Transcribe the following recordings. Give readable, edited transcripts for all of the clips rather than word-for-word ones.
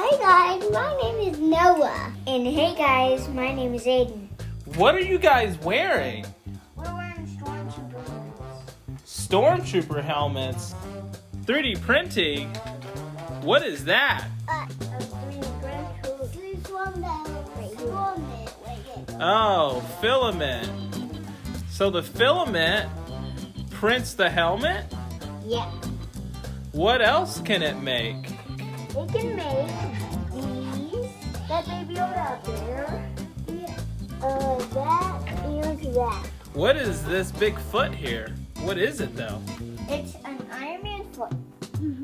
Hi guys, my name is Noah. And hey guys, my name is Aiden. What are you guys wearing? We're wearing stormtrooper helmets. Stormtrooper helmets. 3D printing? What is that? Oh, filament. So the filament prints the helmet? Yeah. What else can it make? It can make these that they build out there. That and that. What is this big foot here? What is it though? It's an Iron Man foot.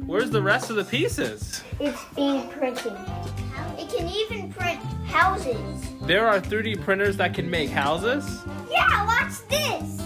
Where's the rest of the pieces? It's being printed. It can even print houses. There are 3D printers that can make houses? Yeah, watch this.